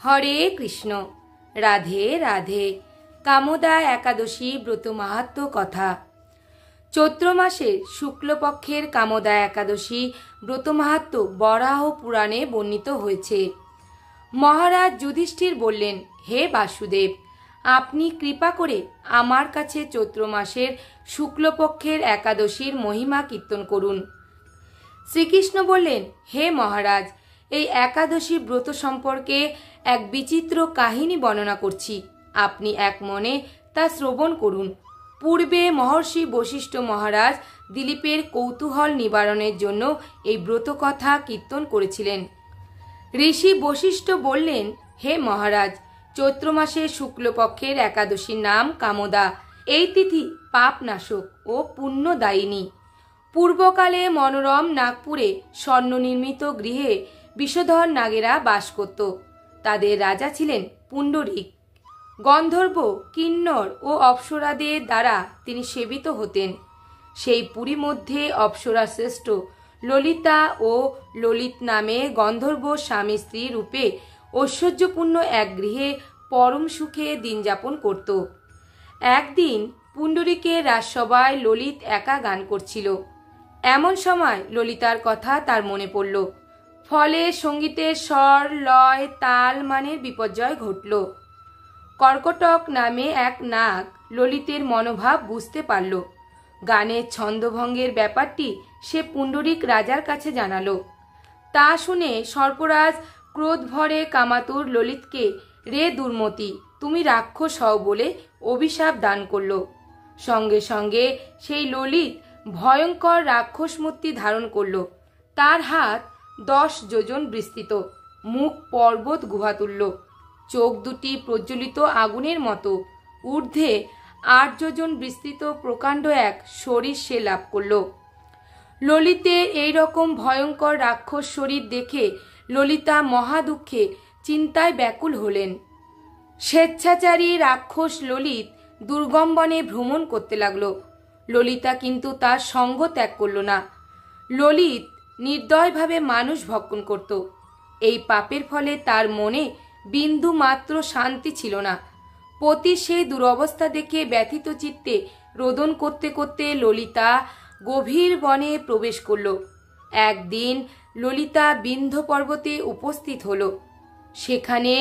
হরে কৃষ্ণ। রাধে রাধে। কামদা একাদশী ব্রত মাহাত্ম্য কথা। চৈত্র মাসের শুক্লপক্ষের কামদা একাদশী ব্রত মাহাত্ম্য বরাহ পুরাণে বর্ণিত হয়েছে। মহারাজ যুধিষ্ঠির বললেন, হে বাসুদেব, আপনি কৃপা করে আমার কাছে চৈত্র মাসের শুক্লপক্ষের একাদশীর মহিমা কীর্তন করুন। শ্রীকৃষ্ণ বললেন, হে মহারাজ, এই একাদশী ব্রত সম্পর্কে এক বিচিত্র কাহিনী বর্ণনা করছি, আপনি এক মনে তা শ্রবণ করুন। পূর্বে মহর্ষি বশিষ্ঠ মহারাজ দিলীপের কৌতূহল নিবারণের জন্য এই ব্রত কথা কীর্তন করেছিলেন। ঋষি বশিষ্ঠ বললেন, হে মহারাজ, চৈত্র মাসের শুক্লপক্ষের একাদশীর নাম কামদা। এই তিথি পাপনাশক ও পুণ্যদায়িনী। পূর্বকালে মনোরম নাগপুরে স্বর্ণনির্মিত গৃহে বিষধর নাগেরা বাস করত। তাদের রাজা ছিলেন পুণ্ডরীক। গন্ধর্ব, কিন্নর ও অপ্সরাদের দ্বারা তিনি সেবিত হতেন। সেই পুরী মধ্যে অপ্সরা শ্রেষ্ঠ ললিতা ও ললিত নামে গন্ধর্ব স্বামী স্ত্রী রূপে ঐশ্বর্যপূর্ণ এক গৃহে পরম সুখে দিন যাপন করত। একদিন পুণ্ডরীকের রাজসভায় ললিত একা গান করছিল। এমন সময় ললিতার কথা তার মনে পড়ল। ফলে সঙ্গীতের স্বর, লয়, তাল মানের বিপর্যয় ঘটল। কর্কটক নামে এক নাগ ললিতের মনোভাব বুঝতে পারল। গানের ছন্দভঙ্গের ব্যাপারটি সে পুণ্ডরীক রাজার কাছে জানালো। তা শুনে সর্পরাজ ক্রোধ ভরে কামাতুর ললিতকে, রে দুর্মতি, তুমি রাক্ষস হও বলে অভিশাপ দান করল। সঙ্গে সঙ্গে সেই ললিত ভয়ঙ্কর রাক্ষস মূর্তি ধারণ করল। তার হাত 10 যোজন বিস্তৃত, মুখ পর্বত গুহাতুল্য, চোখ দুটি প্রজ্বলিত আগুনের মতো, ঊর্ধ্বে 8 যোজন বিস্তৃত প্রকাণ্ড এক শরীর সে লাভ করল। ললিতের এই রকম ভয়ঙ্কর রাক্ষস শরীর দেখে ললিতা মহা দুঃখে চিন্তায় ব্যাকুল হলেন। স্বেচ্ছাচারী রাক্ষস ললিত দুর্গম বনে ভ্রমণ করতে লাগলো। ললিতা কিন্তু তার সঙ্গ ত্যাগ করল না। ললিত নির্দয়ভাবে মানুষ ভক্ষণ করত। এই পাপের ফলে তার মনে বিন্দু মাত্র শান্তি ছিল না। পতির সেই দুরবস্থা দেখে ব্যথিত চিত্তে রোদন করতে করতে ললিতা গভীর বনে প্রবেশ করল। একদিন ললিতা বিন্ধ্য পর্বতে উপস্থিত হল। সেখানে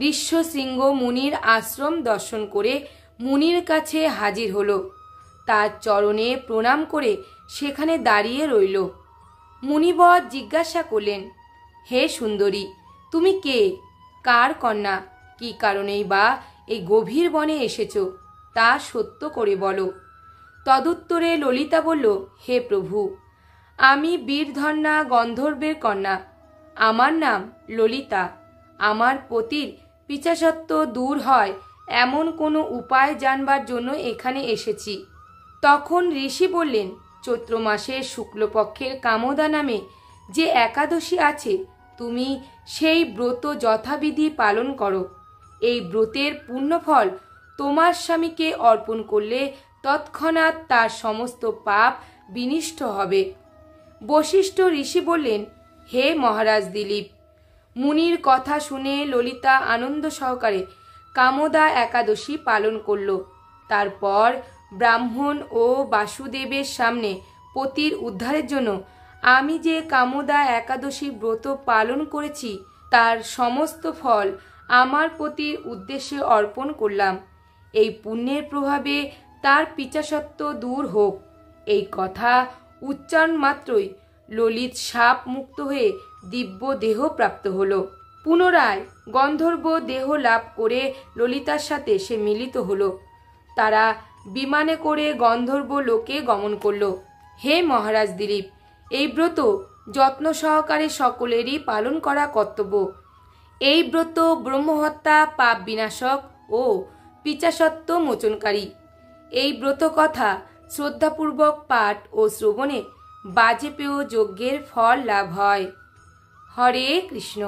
ঋষ্যশৃঙ্গ মুনির আশ্রম দর্শন করে মুনির কাছে হাজির হল। তার চরণে প্রণাম করে সেখানে দাঁড়িয়ে রইল। মুনিবর জিজ্ঞাসা করলেন, হে সুন্দরী, তুমি কে, কার কন্যা, কি কারণেই বা এই গভীর বনে এসেছ, তা সত্য করে বলো। তদুত্তরে ললিতা বলল, হে প্রভু, আমি বীরধন্যা গন্ধর্বের কন্যা। আমার নাম ললিতা। আমার পতির পিশাচত্ব দূর হয় এমন কোনো উপায় জানবার জন্য এখানে এসেছি। তখন ঋষি বললেন, চৈত্র মাসের শুক্লপক্ষের কামদা নামে যে একাদশী আছে, তুমি সেই ব্রত যথাবিধি পালন করো। এই ব্রতের পুণ্যফল তোমার স্বামীকে অর্পণ করলে তৎক্ষণাৎ তার সমস্ত পাপ বিনিষ্ট হবে। বশিষ্ঠ ঋষি বললেন, হে মহারাজ দিলীপ, মুনির কথা শুনে ললিতা আনন্দ সহকারে কামদা একাদশী পালন করল। তারপর ব্রাহ্মণ ও বাসুদেবের সামনে পতির উদ্ধারের জন্য আমি যে কামদা একাদশী ব্রত পালন করেছি তার সমস্ত ফল আমার পতির উদ্দেশ্যে অর্পণ করলাম। এই পুণ্যের প্রভাবে তার পিশাচত্ব দূর হোক। এই কথা উচ্চারণ মাত্রই ললিত শাপ মুক্ত হয়ে দিব্য দেহ প্রাপ্ত হল। পুনরায় গন্ধর্ব দেহ লাভ করে ললিতার সাথে সে মিলিত হল। তারা বিমানে করে গন্ধর্ব লোকে গমন করল। হে মহারাজ দিলীপ, এই ব্রত যত্ন সহকারে সকলেরই পালন করা কর্তব্য। এই ব্রত ব্রহ্মহত্যা, পাপ বিনাশক ও পিশাচত্ব মোচনকারী। এই ব্রত কথা শ্রদ্ধাপূর্বক পাঠ ও শ্রবণে বাজপেয় যজ্ঞের ফল লাভ হয়। হরে কৃষ্ণ।